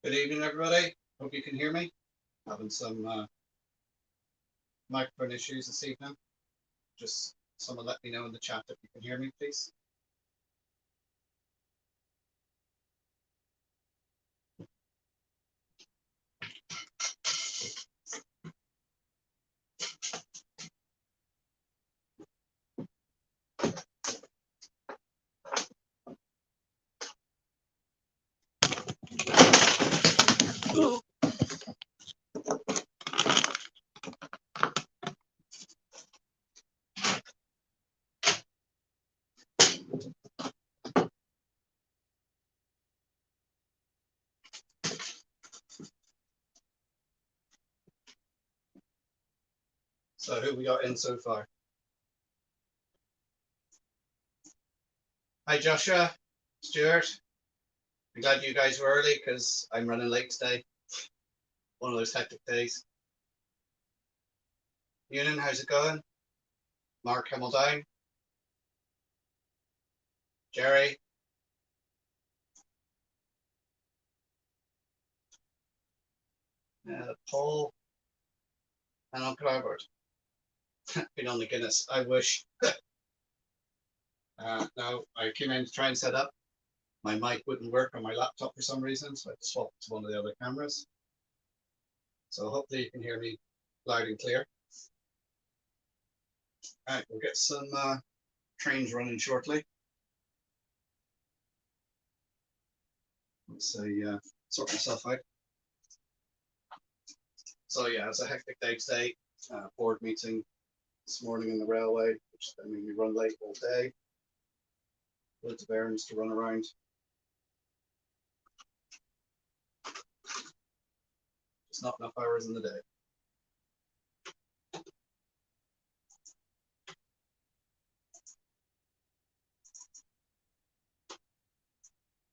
Good evening, everybody. Hope you can hear me. Having some microphone issues this evening. Just someone let me know in the chat if you can hear me, please. So who we got in so far? Hi, Joshua, Stuart. I'm glad you guys were early because I'm running late today. One of those hectic days. Ewan, how's it going? Mark Himmeldown. Jerry. Paul. And Uncle Albert. Been on the Guinness. I wish. Now, I came in to try and set up. My mic wouldn't work on my laptop for some reason, so I had to swap to one of the other cameras. So hopefully you can hear me loud and clear. All right, we'll get some trains running shortly. Let's sort myself out. So yeah, it's a hectic day today. Board meeting this morning in the railway, which then made me run late all day. Loads of errands to run around. Just not enough hours in the day.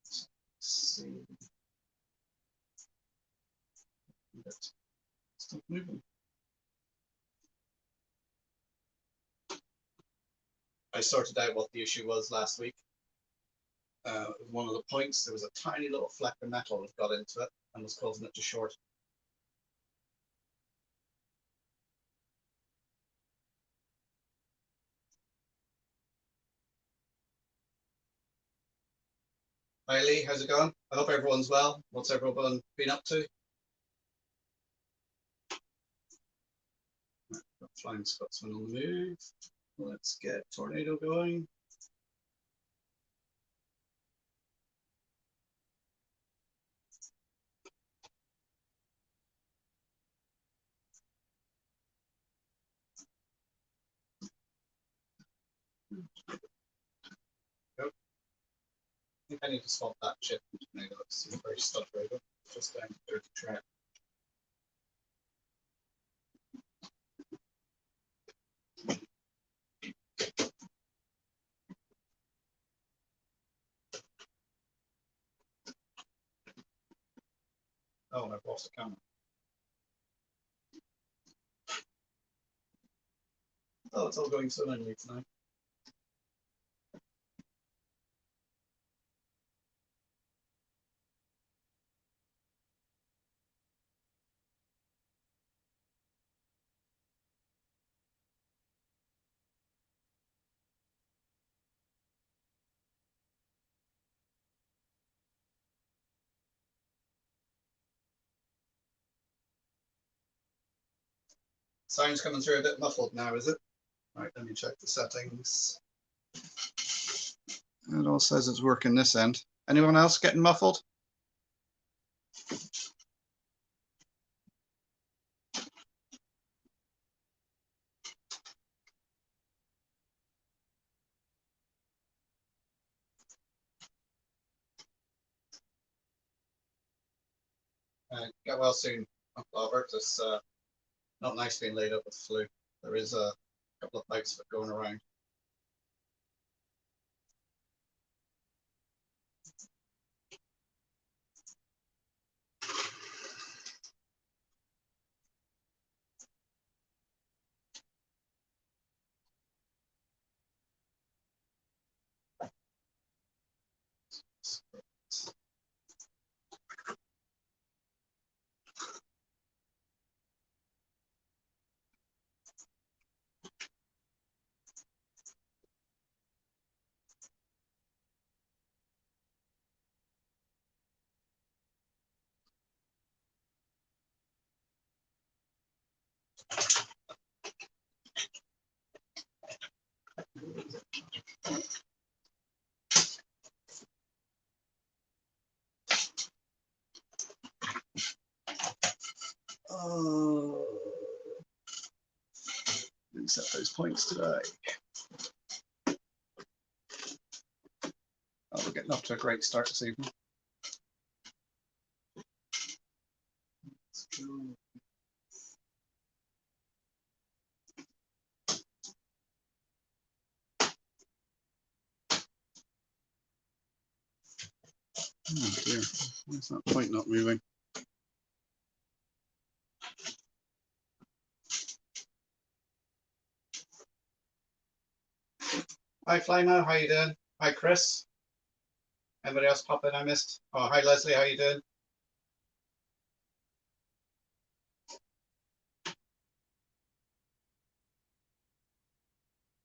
Let's see. Stop moving. I sorted out what the issue was last week. One of the points, there was a tiny little fleck of metal that got into it and was causing it to short. Hi Lee, how's it going? I hope everyone's well. What's everyone been up to? Flying Scotsman on the move. Let's get Tornado going. Go. I think I need to swap that chip into Tornado. It's very stuttery, just down the dirty track. Oh, I've lost the camera. Oh, it's all going swimmingly tonight. Sound's coming through a bit muffled now, is it? Right, let me check the settings. It all says it's working this end. Anyone else getting muffled? Get well soon, Albert. It's not nice being laid up with flu. There is a couple of bouts of it going around. Oh, didn't set those points today. Oh, we're getting off to a great start this evening. Let's go. Oh dear, where's that point not moving? Hi Flymo, how you doing? Hi Chris. Anybody else pop in I missed? Oh, hi Leslie, how you doing?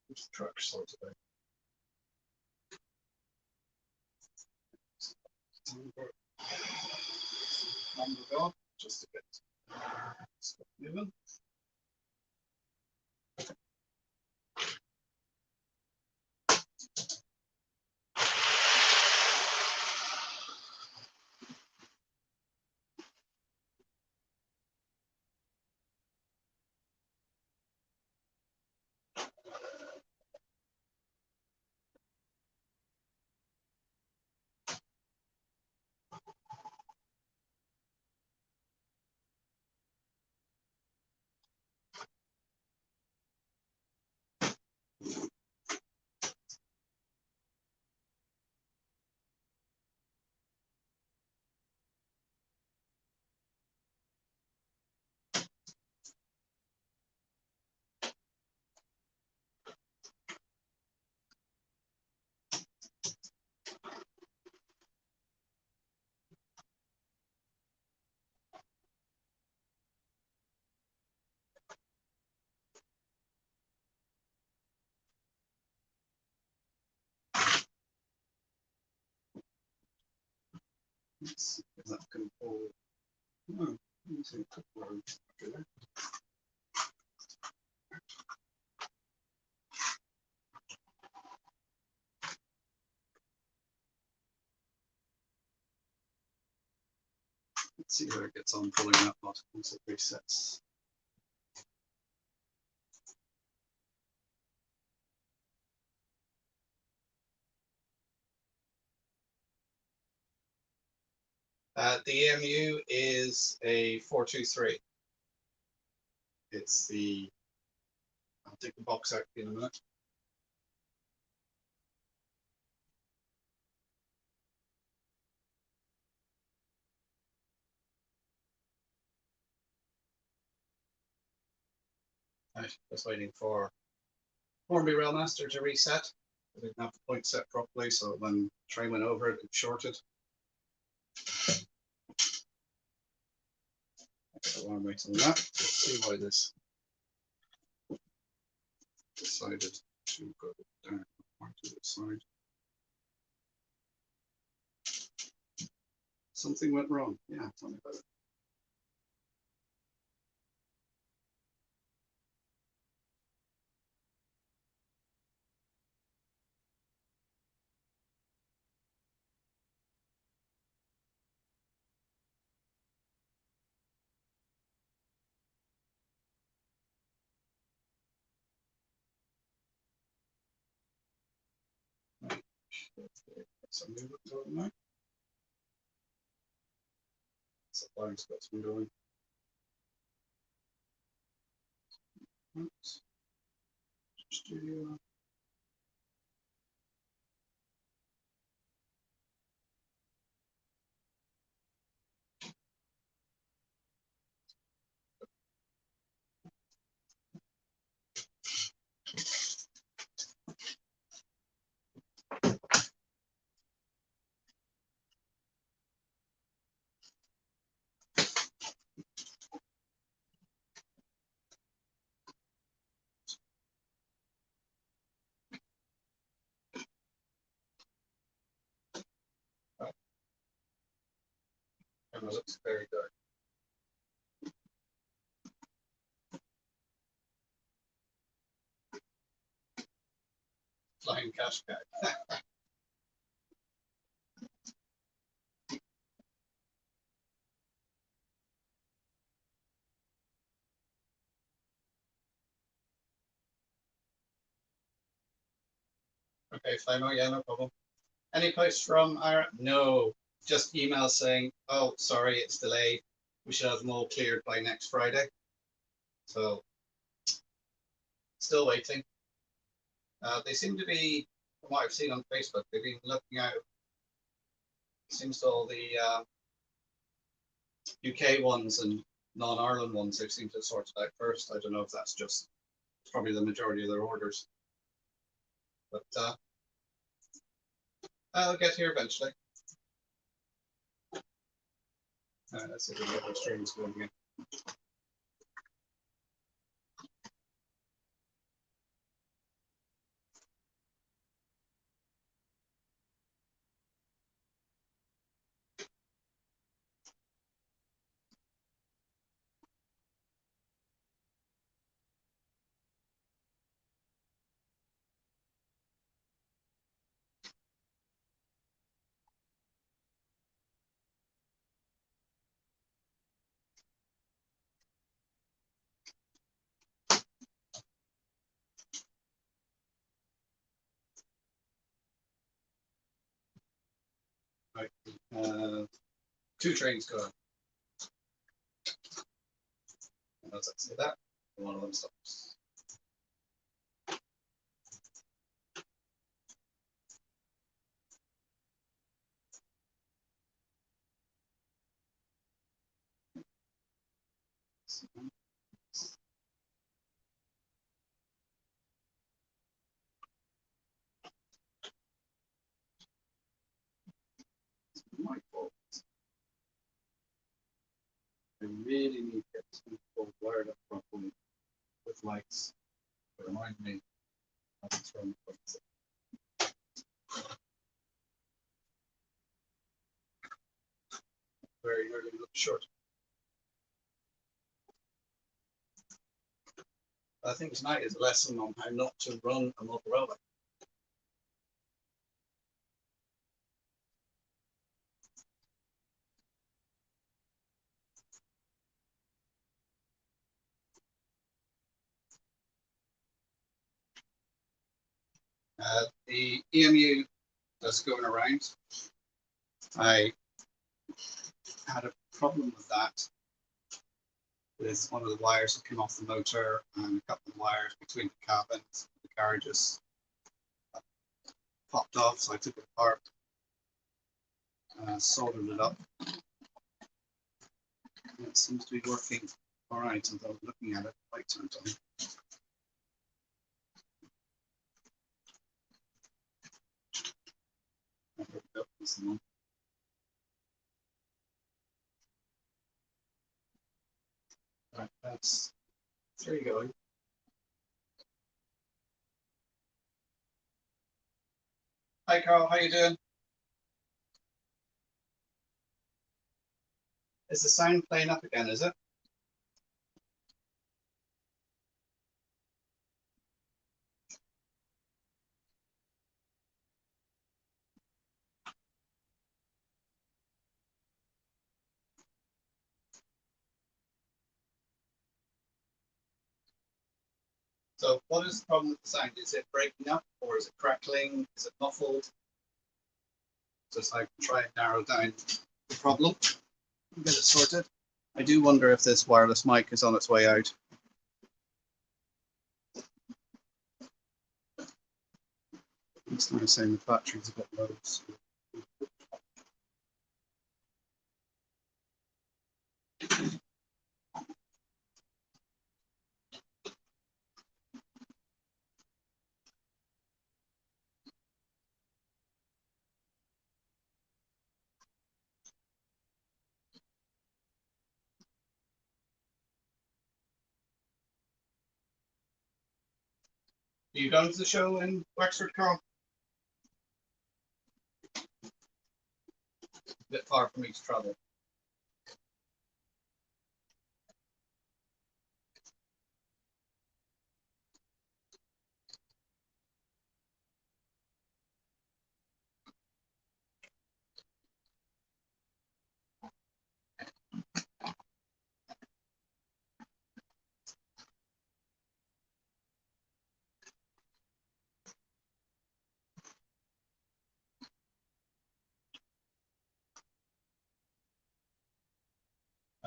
Where's the truck sorted out? Number go, just a bit. Stop moving. Let's see if that can hold. Oh, let's see, a couple of okay there. Let's see where it gets on pulling that lot once it resets. The EMU is a 423. It's the, I'll take the box out in a minute. I'm just waiting for Hornby Railmaster to reset. I didn't have the point set properly, so when train went over it, it shorted. Alarm rates on that. Let's see why this decided to go down to the side. Something went wrong. Yeah, tell me about it. So move it to now. Supplying spots been going. Oops. Studio. Oh, camera looks very dark. Flying cash guy. Okay, Flymo, yeah, no problem. Any posts from Ira? No, just emails saying, oh, sorry, it's delayed. We should have them all cleared by next Friday. So, still waiting. They seem to be, from what I've seen on Facebook, they've been looking out. It seems to all the UK ones and non-Ireland ones, they seem to sort it out first. I don't know if that's just probably the majority of their orders. But I'll get here eventually. Let's see if we can get our streams going again. Right. 2 trains going. Let's say that. One of them stops. My fault. I really need to get this thing wired up properly with lights. But remind me, it's from very early, short. I think tonight is a lesson on how not to run a Motorola. The EMU that's going around, I had a problem with that, with one of the wires that came off the motor and a couple of wires between the cabins, the carriages popped off, so I took it apart, soldered it up. And it seems to be working all right, and I was looking at it, light turned on. Right, that's 3 going. Hi Carl, how you doing? Is the sound playing up again, is it? So what is the problem with the sound? Is it breaking up or is it crackling? Is it muffled? Just I can try and narrow down the problem and get it sorted. I do wonder if this wireless mic is on its way out. It's now saying the battery's a bit low. So. Are you going to the show in Wexford, Carl? A bit far for me to travel.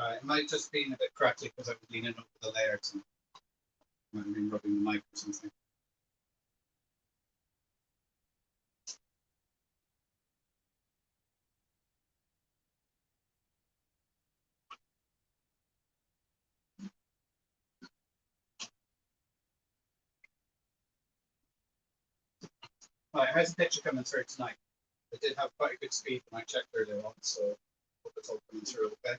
It might just be a bit crackly because I was leaning over the layers and might have been rubbing the mic or something. Right, how's the picture coming through tonight? It did have quite a good speed when I checked earlier on, so hope it's all coming through okay.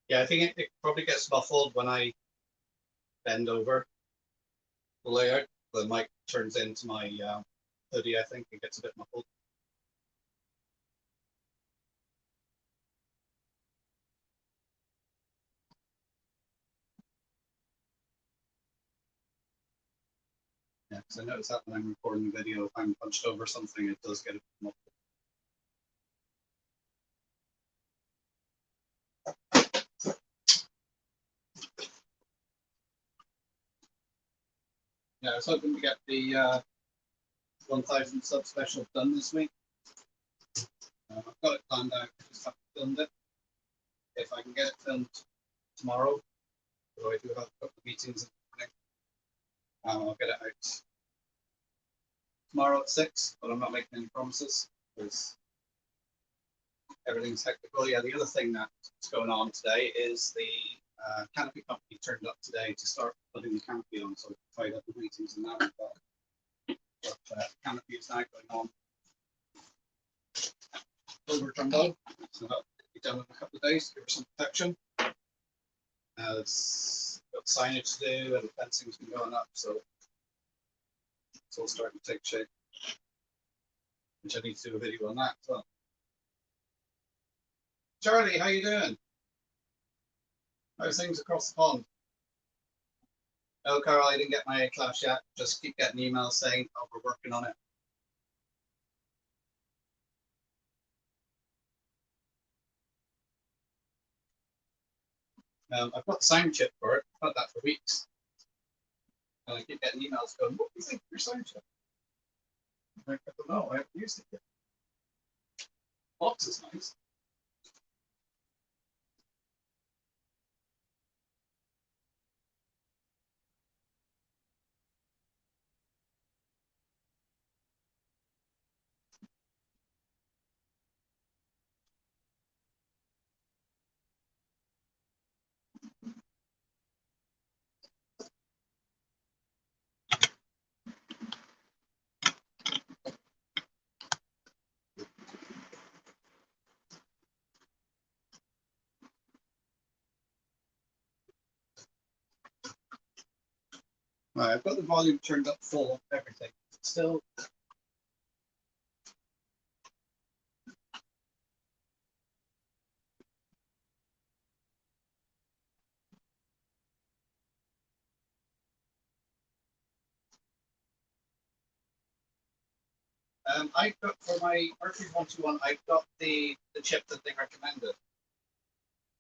Yeah, I think it probably gets muffled when I bend over the layout. The mic turns into my hoodie, I think. It gets a bit muffled. Yeah, because I notice that when I'm recording a video, if I'm punched over something, it does get a bit muffled. Yeah, I was hoping to get the 1000 sub special done this week. I've got it planned out, I just haven't filmed it. If I can get it filmed tomorrow, so I do have a couple of meetings in the morning, I'll get it out tomorrow at 6, but I'm not making any promises because everything's hectic. Well, yeah, the other thing that's going on today is the canopy company turned up today to start putting the canopy on, so I tied up the meetings and that. But canopy is now going on over Drumbo, so that'll be done in a couple of days, give her some protection. It's got signage to do and fencing's been going up, so it's all starting to take shape. Which I need to do a video on that as well. Charlie, how you doing? How's things across the pond? Oh, Carl, I didn't get my A class yet. Just keep getting emails saying, oh, we're working on it. I've got the sound chip for it. I've had that for weeks. And I keep getting emails going, what do you think of your sound chip? I'm like, I don't know, I haven't used it yet. Box is nice. Right, I've got the volume turned up full, everything. Still, I got for my Mercury 121, I got the chip that they recommended,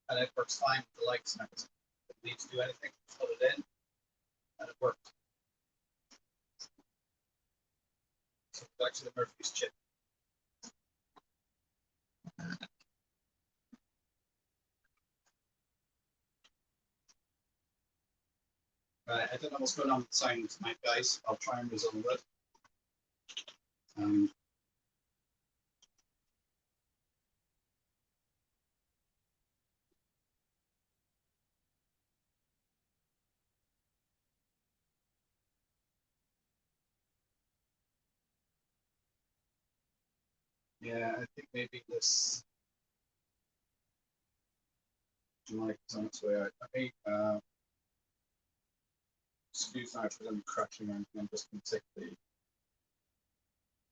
and it works fine with the lights and everything. Didn't need to do anything, put it in, and it worked. So it's actually the Murphy's chip. Right, I don't know what's going on with the sound tonight, guys. I'll try and resolve it. Yeah, I think maybe this mic is on its way out. I think, excuse me for them cracking around. I'm just going to take the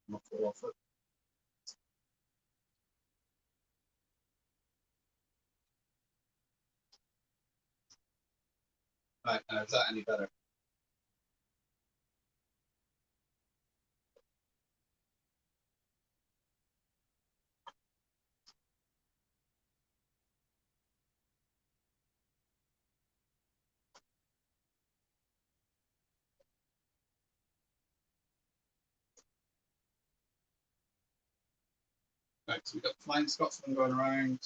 muffler off it. Right, now is that any better? Right, so we've got Flying Scotsman going around,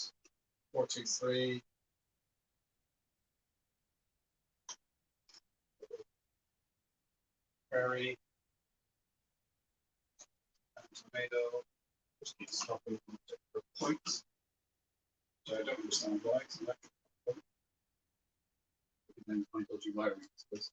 4-2-3. Prairie. And tomato. Just keep stopping from particular points. So I don't understand why it's electric. And then find dodgy wiring, I suppose.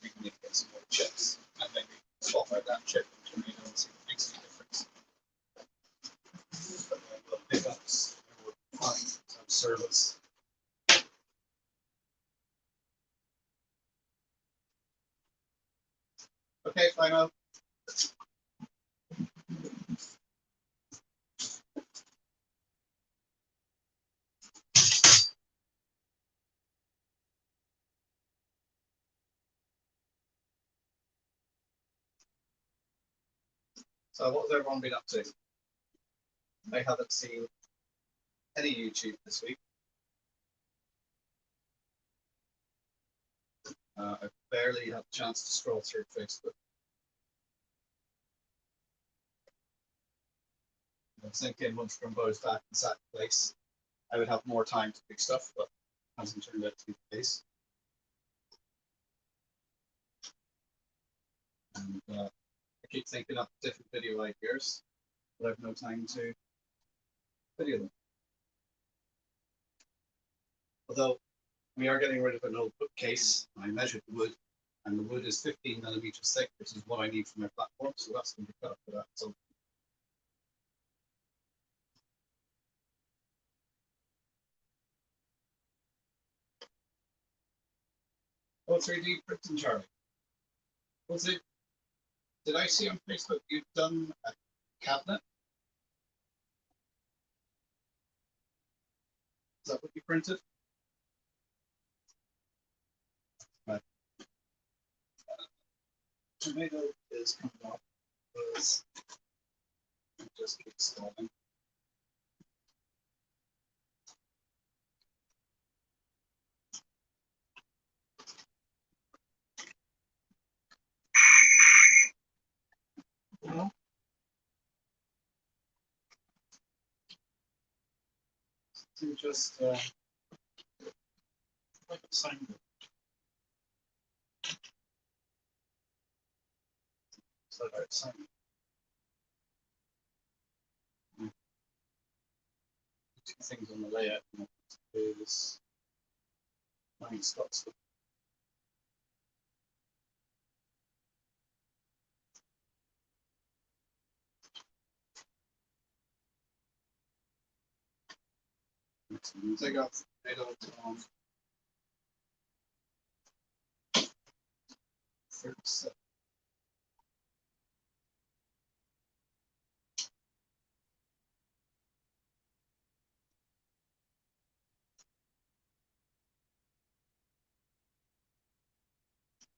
We can get some more chips and maybe swap out that chip and tomato and see if it makes any difference. But then we'll pick ups and we'll find some service. Okay, final. So what has everyone been up to? I haven't seen any YouTube this week. I barely had a chance to scroll through Facebook. I was thinking once Grumbo's back in Sack Place, I would have more time to do stuff, but hasn't turned out to be the case. And I keep thinking up different video ideas, but I have no time to video them. Although we are getting rid of an old bookcase. I measured the wood, and the wood is 15 millimeters thick, which is what I need for my platform, so that's going to be cut up for that. So oh, 3D printing, Charlie. Was it? Did I see on Facebook you've done a cabinet? Is that what you printed? Right. Tomato is coming off because it just keeps stalling. Well, to just like a signboard. So that it's signboard. Two things on the layout is Flying Scotsman. Take off tomato on 37.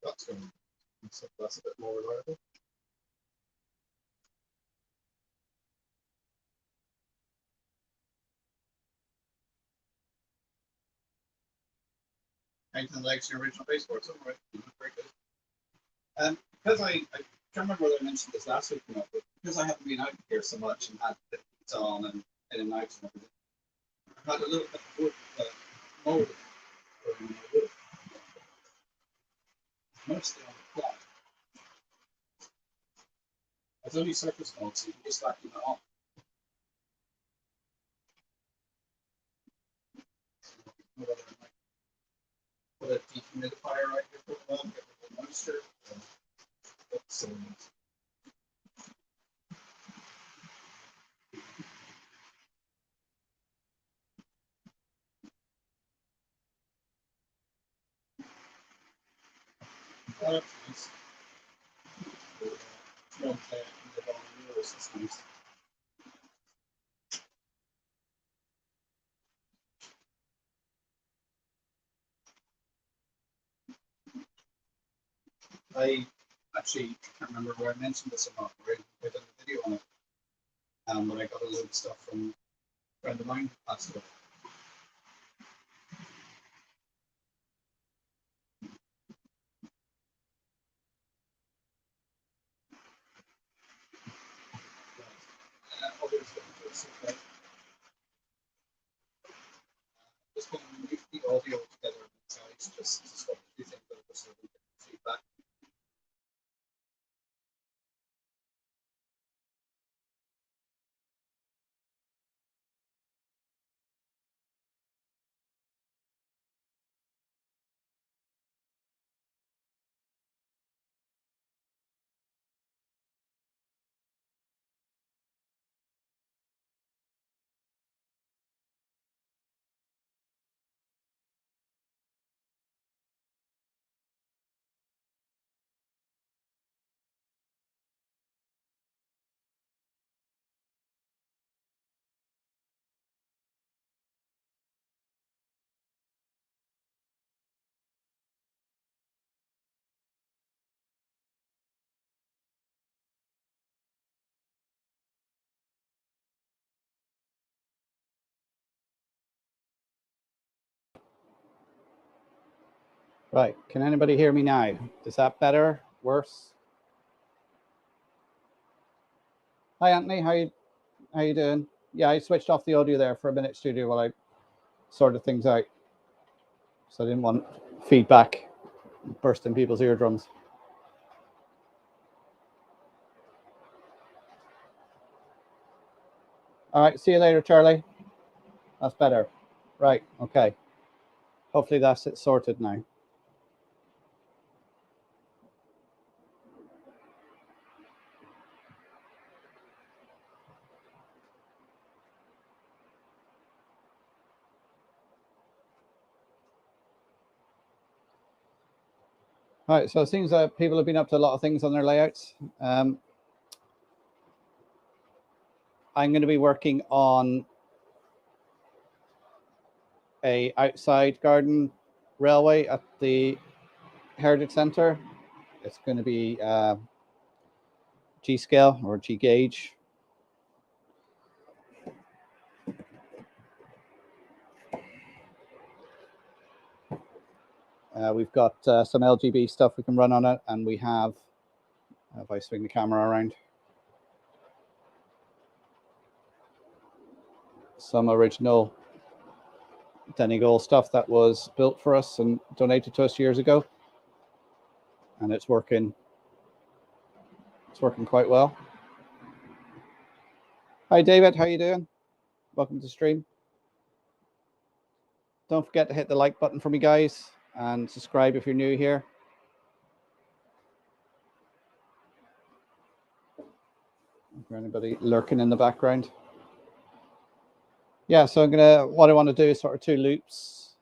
That's going to so that's a bit more reliable. Anything like your original baseboard, so right, very good. Because I can't remember whether I mentioned this last week or not, but because I haven't been out here so much and had the heat on and in and out and everything, I've had a little bit of wood mold growing in my wood, mostly on the flat. It's only surface mold, so you can just vacuum it off. Whether I might put a dehumidifier right here for the wall, get rid of the moisture. So, that's nice. Front and the bottom mirrors is nice. I actually can't remember where I mentioned this or not, right? But I got a load of stuff from a friend of mine. That's it. Just going to mute the audio together on the sides, just to stop a few things over so we get feedback. Right, can anybody hear me now? Is that better? Worse? Hi Anthony, how you doing? Yeah, I switched off the audio there for a minute, studio, while I sorted things out. So I didn't want feedback bursting people's eardrums. All right, see you later, Charlie. That's better. Right, okay. Hopefully that's it sorted now. All right, so it seems that people have been up to a lot of things on their layouts. I'm going to be working on a outside garden railway at the Heritage Centre. It's going to be G scale or G gauge. We've got some LGB stuff we can run on it, and we have, if I swing the camera around, some original Donegal stuff that was built for us and donated to us years ago, and it's working quite well. Hi David, how you doing? Welcome to the stream. Don't forget to hit the like button for me, guys, and subscribe if you're new here. Is there anybody lurking in the background? Yeah, so what I want to do is sort of 2 loops,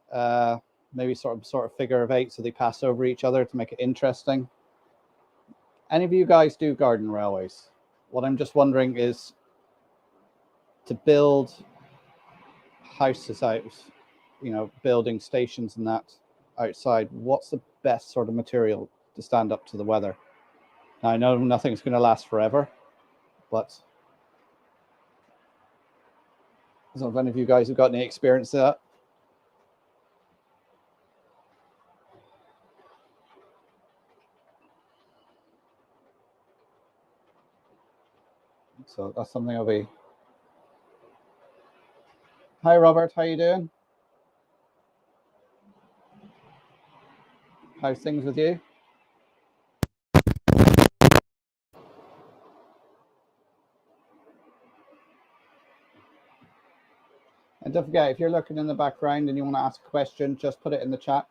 maybe sort of figure of 8, so they pass over each other to make it interesting. Any of you guys do garden railways? What I'm just wondering is, to build houses out, you know, building stations and that outside, what's the best sort of material to stand up to the weather? Now, I know nothing's going to last forever, but I don't know if any of you guys have got any experience of that. So that's something I'll be. Hi Robert, how you doing? How's things with you? And don't forget, if you're looking in the background and you want to ask a question, just put it in the chat,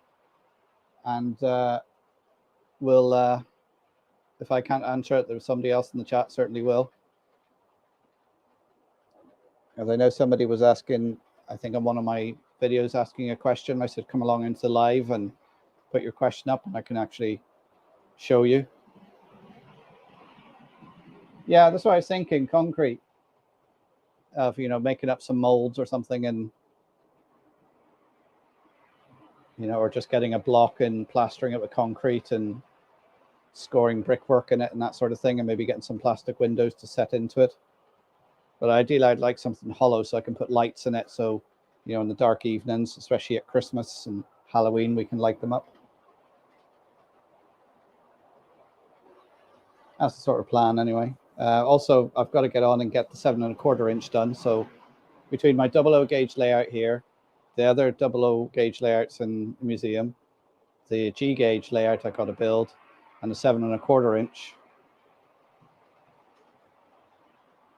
and we'll, if I can't answer it, there's somebody else in the chat certainly will. As I know somebody was asking, I think on one of my videos, asking a question. I said, come along into the live and put your question up, and I can actually show you. Yeah, that's what I was thinking, concrete. Of, you know, making up some molds or something, and, you know, or just getting a block and plastering it with concrete and scoring brickwork in it and that sort of thing, and maybe getting some plastic windows to set into it. But ideally, I'd like something hollow so I can put lights in it. So, you know, in the dark evenings, especially at Christmas and Halloween, we can light them up. That's the sort of plan anyway. Also, I've got to get on and get the 7¼ inch done. So between my 00 gauge layout here, the other 00 gauge layouts in the museum, the G gauge layout I got to build, and the 7¼ inch.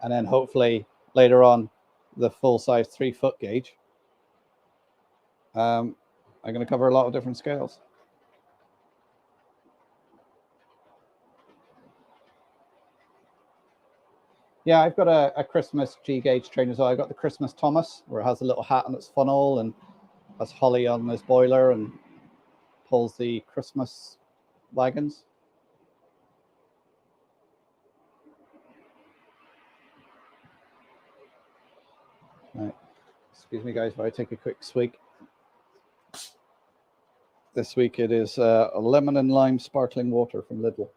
And then hopefully later on, the full size 3-foot gauge. I'm going to cover a lot of different scales. Yeah, I've got a Christmas G gauge train as well. I've got the Christmas Thomas, where it has a little hat on its funnel and has holly on this boiler and pulls the Christmas wagons. Right. Excuse me, guys, while I take a quick swig. This week it is a lemon and lime sparkling water from Lidl.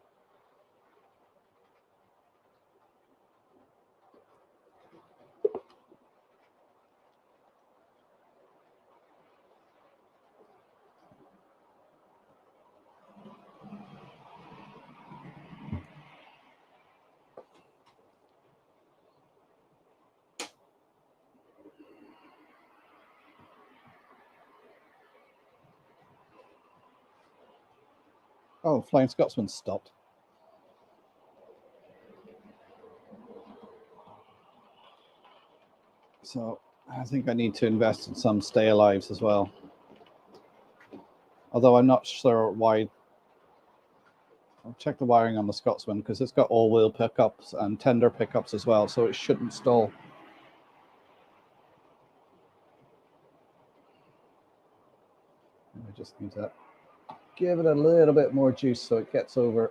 Oh, Flying Scotsman stopped. So I think I need to invest in some stay alives as well. Although I'm not sure why. I'll check the wiring on the Scotsman because it's got all-wheel pickups and tender pickups as well, so it shouldn't stall. I just need to give it a little bit more juice so it gets over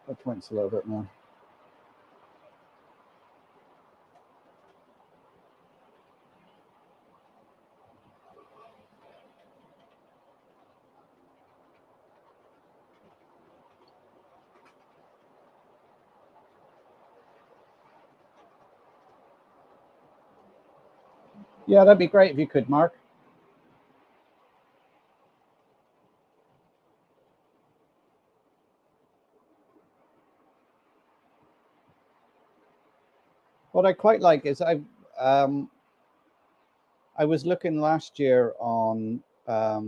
the points a little bit more. Yeah, that'd be great if you could, Mark. What I quite like is I was looking last year on at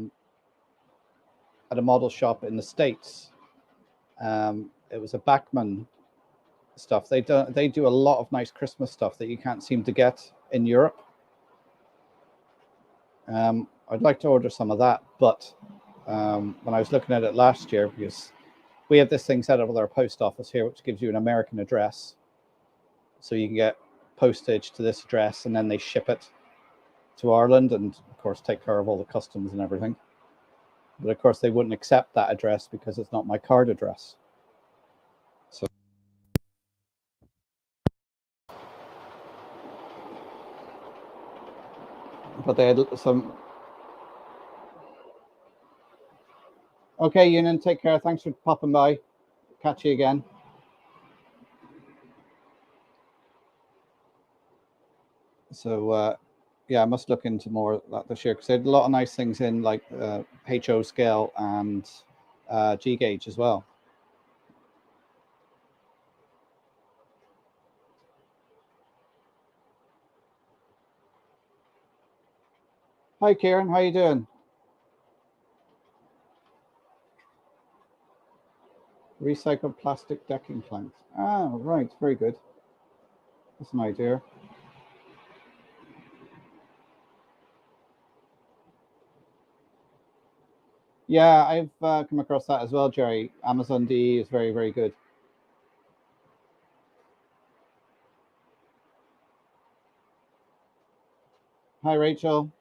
a model shop in the States. It was a Bachmann stuff. They do a lot of nice Christmas stuff that you can't seem to get in Europe. I'd like to order some of that, but when I was looking at it last year, because we have this thing set up with our post office here, which gives you an American address, so you can get postage to this address, and then they ship it to Ireland, and of course take care of all the customs and everything. But of course, they wouldn't accept that address because it's not my card address. So. But they had some. Okay, Ewan, take care. Thanks for popping by. Catch you again. So, yeah, I must look into more of that this year because they had a lot of nice things in, like HO scale and G gauge as well. Hi, Kieran. How you doing? Recycled plastic decking planks. Ah, right. Very good. That's an idea. Yeah, I've come across that as well, Jerry. Amazon DE is very, very good. Hi, Rachel.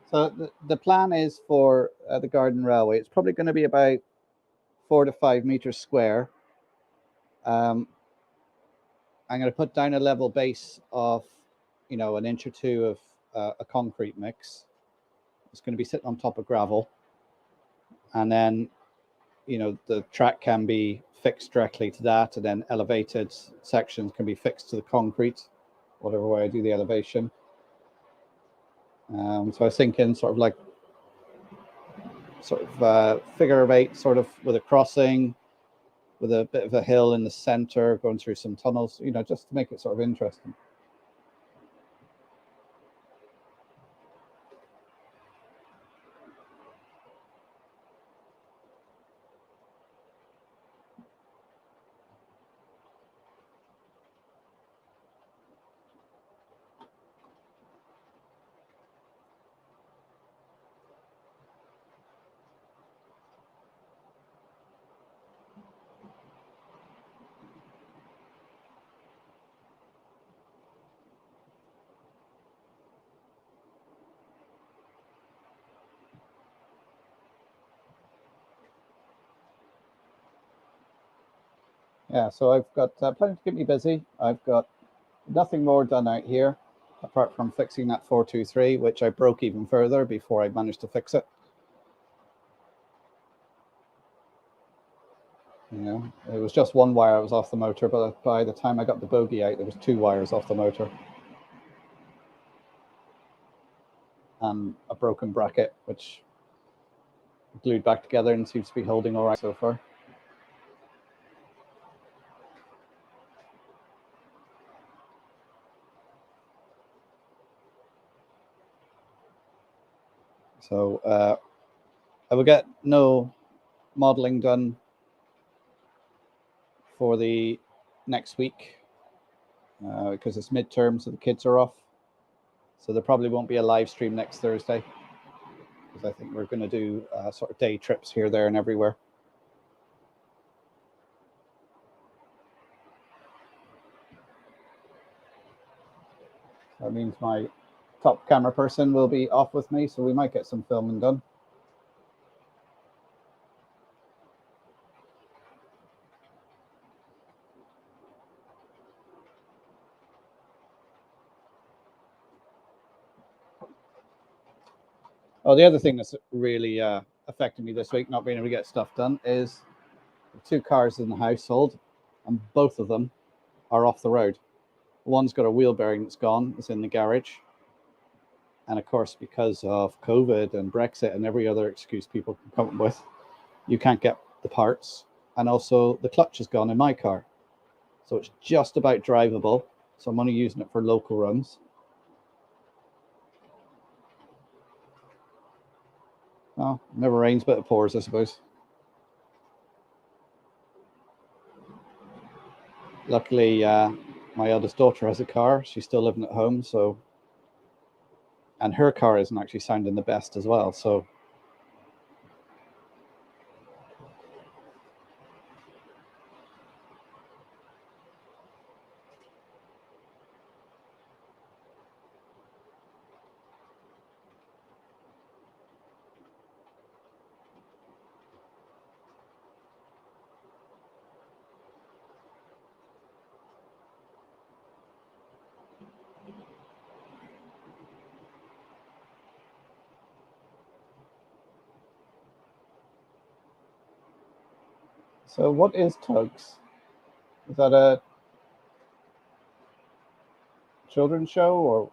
So the plan is for the garden railway. It's probably going to be about 4 to 5 meters square. I'm going to put down a level base of, an inch or two of a concrete mix. It's going to be sitting on top of gravel. And then, the track can be fixed directly to that, and then elevated sections can be fixed to the concrete, whatever way I do the elevation. So I was thinking sort of figure of 8, sort of with a crossing, with a bit of a hill in the center, going through some tunnels, just to make it sort of interesting. Yeah, so I've got plenty to keep me busy. I've got nothing more done out here, apart from fixing that 423, which I broke even further before I managed to fix it. It was just one wire was off the motor, but by the time I got the bogie out, there was 2 wires off the motor. And a broken bracket, which glued back together and seems to be holding all right so far. So I will get no modeling done for the next week because it's midterm, so the kids are off. So there probably won't be a live stream next Thursday, because I think we're going to do sort of day trips here, there, and everywhere. That means my top camera person will be off with me, so we might get some filming done. Oh, the other thing that's really affected me this week, not being able to get stuff done, is 2 cars in the household, and both of them are off the road. One's got a wheel bearing that's gone, it's in the garage. And of course, because of COVID and Brexit and every other excuse people can come up with, you can't get the parts. And also the clutch is gone in my car. So it's just about drivable. So I'm only using it for local runs. Well, it never rains, but it pours, I suppose. Luckily, my eldest daughter has a car. She's still living at home, so, and her car isn't actually sounding the best as well. So what is Tugs? Is that a children's show, or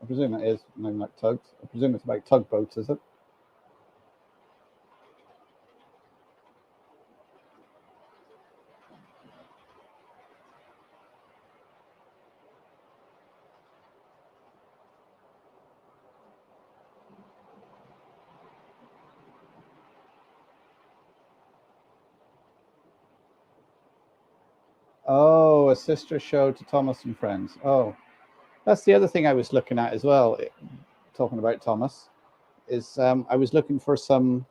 I presume it is named like Tugs? I presume it's about tugboats, is it? Oh, a sister show to Thomas and Friends. Oh, that's the other thing I was looking at as well. Talking about Thomas, is I was looking for some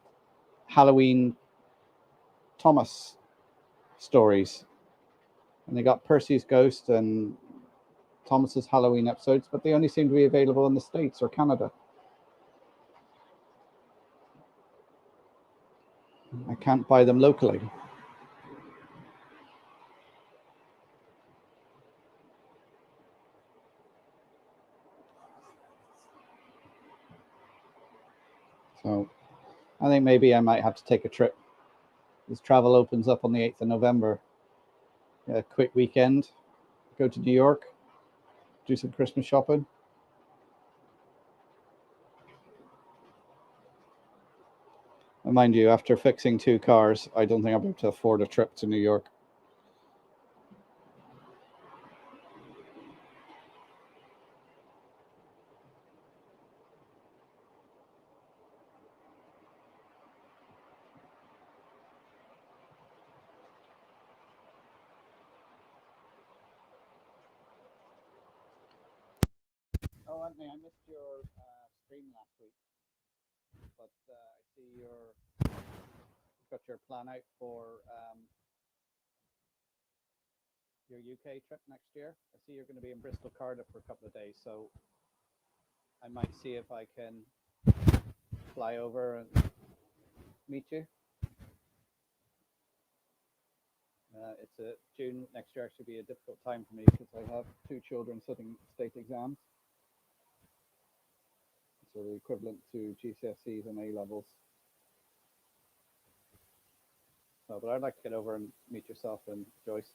Halloween Thomas stories, and they got Percy's Ghost and Thomas's Halloween episodes, but they only seem to be available in the States or Canada. I can't buy them locally. So I think maybe I might have to take a trip. This travel opens up on the 8th of November. A quick weekend, go to New York, do some Christmas shopping. And mind you, after fixing 2 cars, I don't think I'll be able to afford a trip to New York. Oh, Anthony, I missed your stream last week, but I see you've got your plan out for your UK trip next year. I see you're going to be in Bristol, Cardiff for a couple of days, so I might see if I can fly over and meet you. It's June next year actually be a difficult time for me because I have 2 children sitting state exams. So the equivalent to GCSEs and A levels. So, but I'd like to get over and meet yourself and Joyce.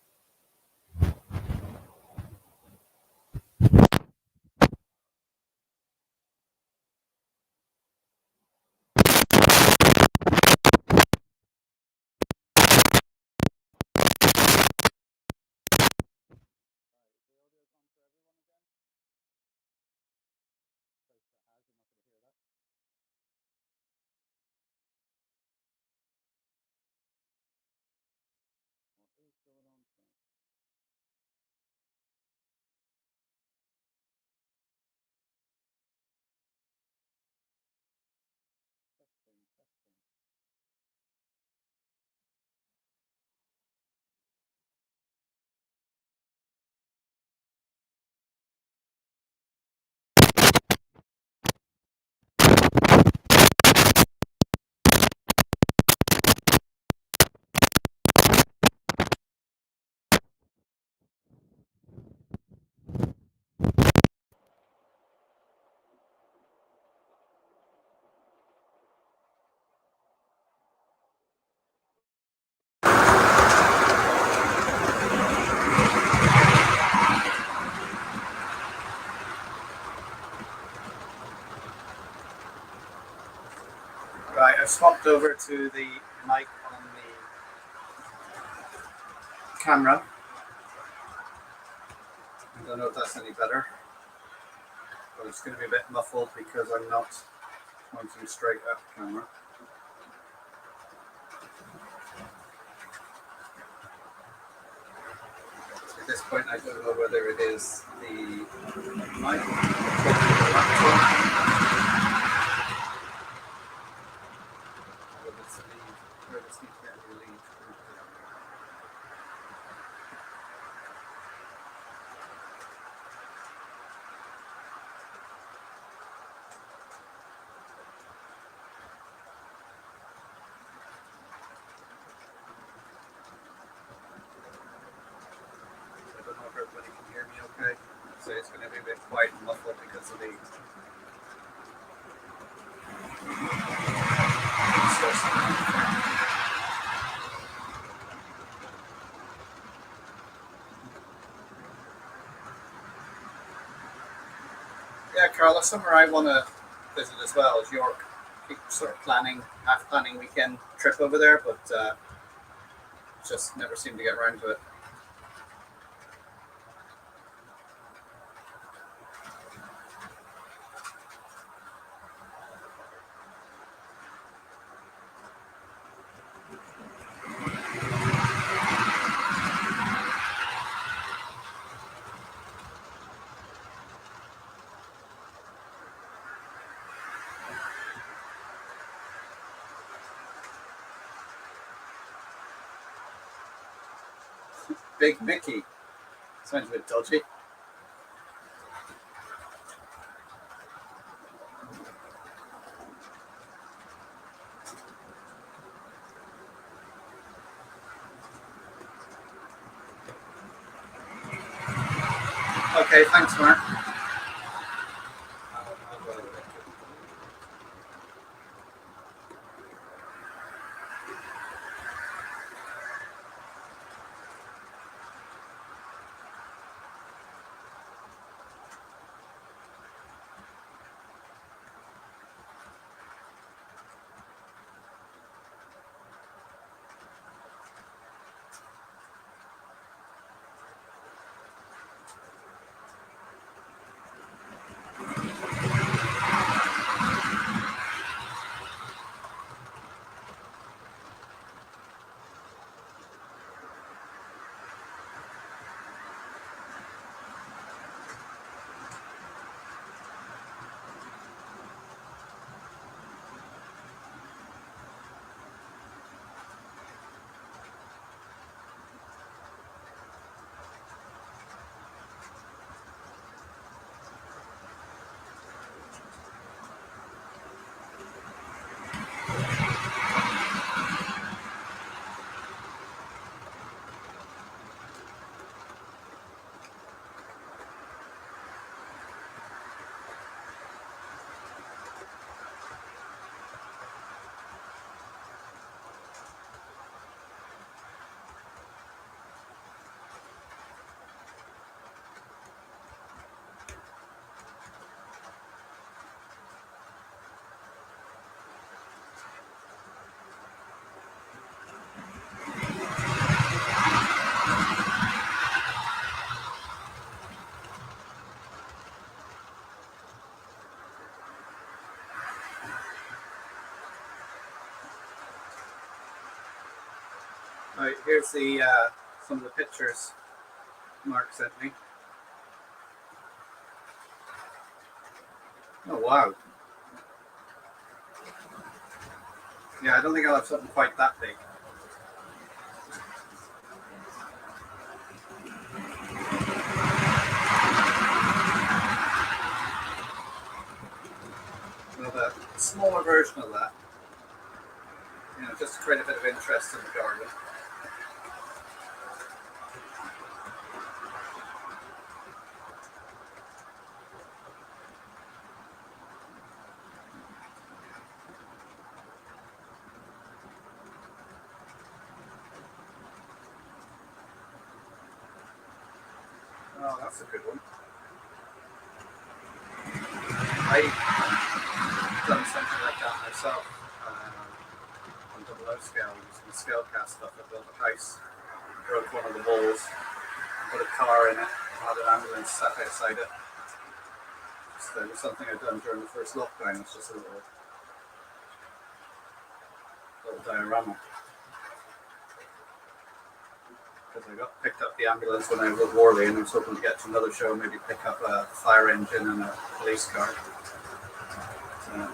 Right, I've swapped over to the mic on the camera. I don't know if that's any better, but it's going to be a bit muffled because I'm not pointing straight at the camera. At this point, I don't know whether it is the mic or the laptop. Everybody can hear me okay. So it's going to be a bit quiet and muffled because of the Yeah, Carla, somewhere I want to visit as well is York. Keep sort of half planning weekend trip over there, but just never seem to get around to it. Big Mickey. Sounds a bit dodgy. Okay, thanks, Mark. Right, here's the some of the pictures Mark sent me. Oh wow! Yeah, I don't think I'll have something quite that big. A smaller version of that, just to create a bit of interest in the garden. Oh, that's a good one. I've done something like that myself on double O scale, using scale cast stuff. I built a house, broke one of the walls, put a car in it, had an ambulance sat outside it. So it was something I'd done during the first lockdown. It's just a little diorama. Because I got picked up the ambulance when I was at Worley, and I was hoping to get to another show, maybe pick up a fire engine and a police car. So,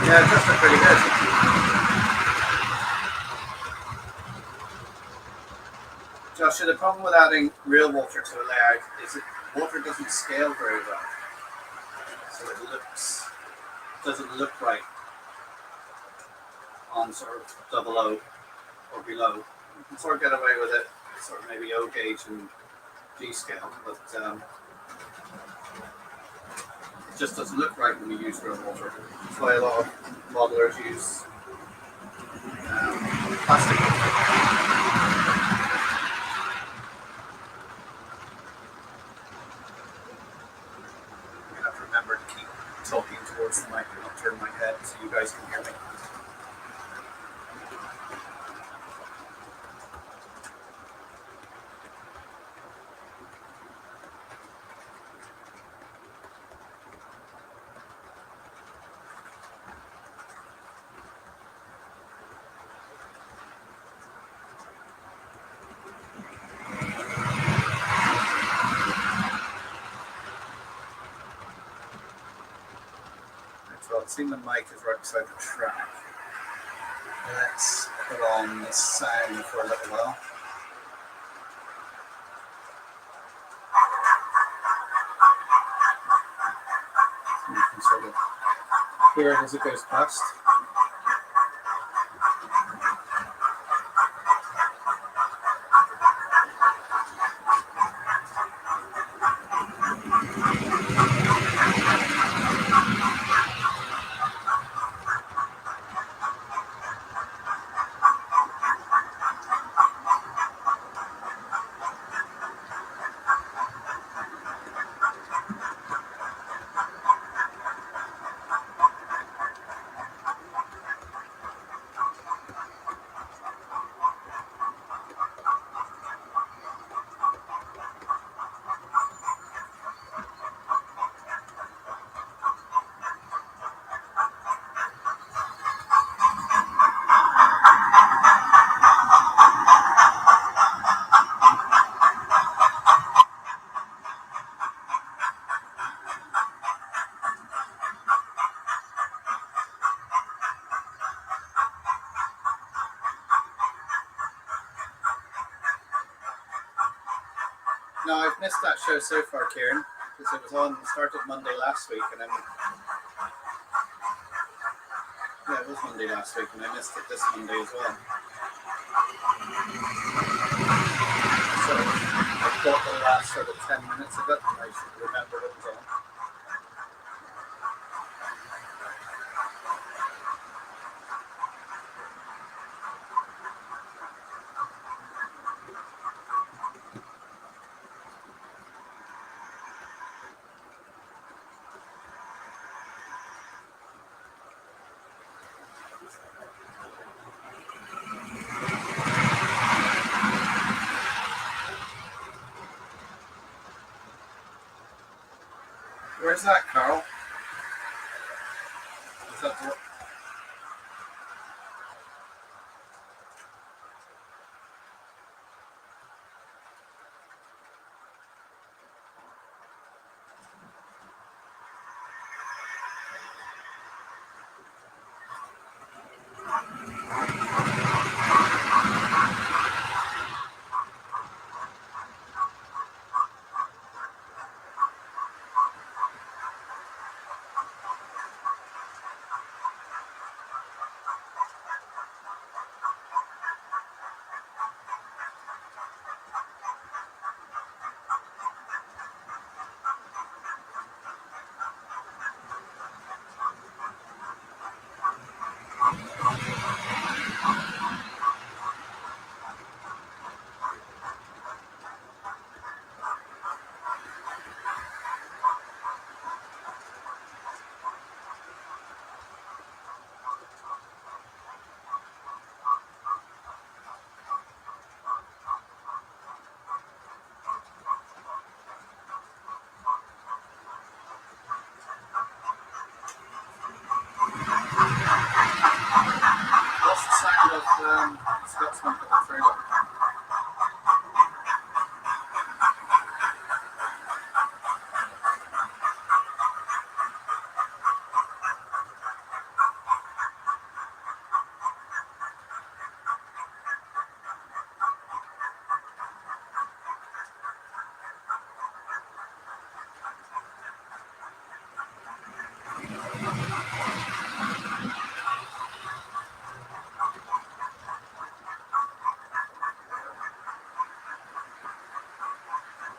yeah, it does look pretty good. Josh, the problem with adding real water to a layout is that water doesn't scale very well. So it doesn't look right on sort of double O or below. You can sort of get away with it, sort of maybe O gauge and G scale, but it just doesn't look right when you use real water. That's why a lot of modelers use plastic water. Talking towards the mic and not turn my head so you guys can hear me. So it seems the mic is right beside the track. Let's put on the sound for a little while. So you can sort of hear it as it goes past. No, I've missed that show so far, Kieran, because it was on, started Monday last week, and yeah, it was Monday last week, and I missed it this Monday as well. So I caught the last sort of 10 minutes of it, and I should remember it was on. Where's that, Carl? Is that the... What's the sound of Scotsman coming through?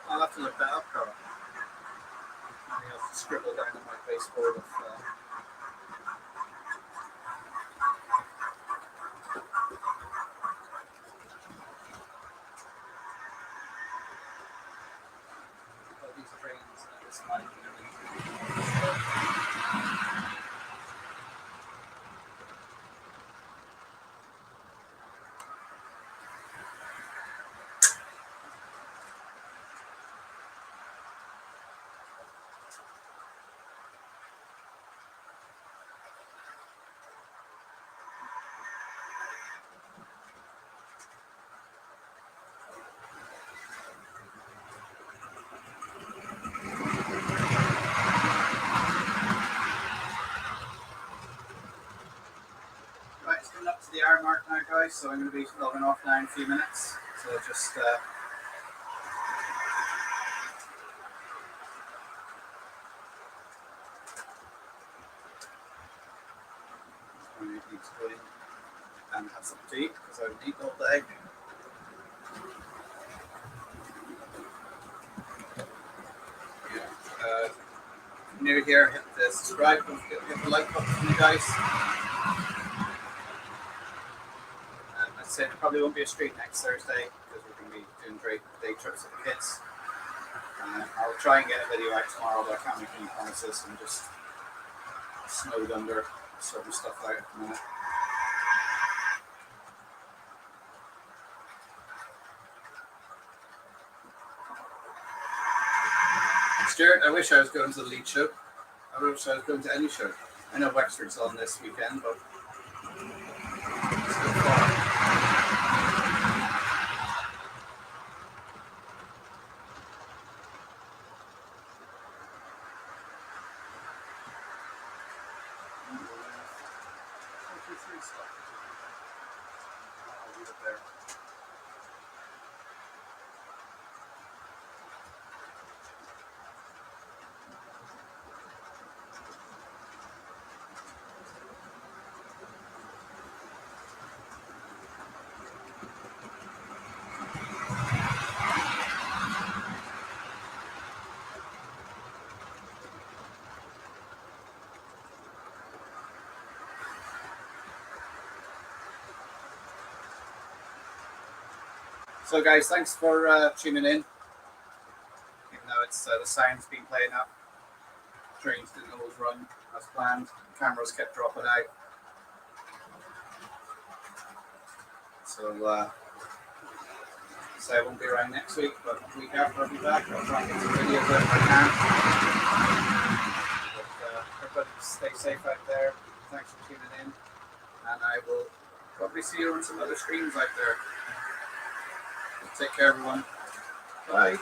I'll have to look that up, Carl. Maybe I'll scribble down on my baseboard if... these trains and this mic and everything. Right, it's coming up to the hour mark now, guys, so I'm going to be logging off now in a few minutes. So just... I need to go in and have some tea because I would eat all day. Yeah. New here, hit the subscribe, don't forget to hit the like button for you guys. As I said, there probably won't be a stream next Thursday because we're going to be doing great day trips with the kids. I'll try and get a video out tomorrow, but I can't make any promises. I'm just snowed under, sorting stuff out at the minute. Stuart, I wish I was going to the Leeds show. I wish I was going to any show. I know Wexford's on this weekend, but it's still far. I'll leave it there. So guys, thanks for tuning in. Even though it's the sound's been playing up, trains didn't always run as planned. Cameras kept dropping out. So So I won't be around next week, but the week after I'll be back. I'll try and get some videos out if I can. But everybody stay safe out there. Thanks for tuning in. And I will probably see you on some other streams out there. Take care, everyone. Bye.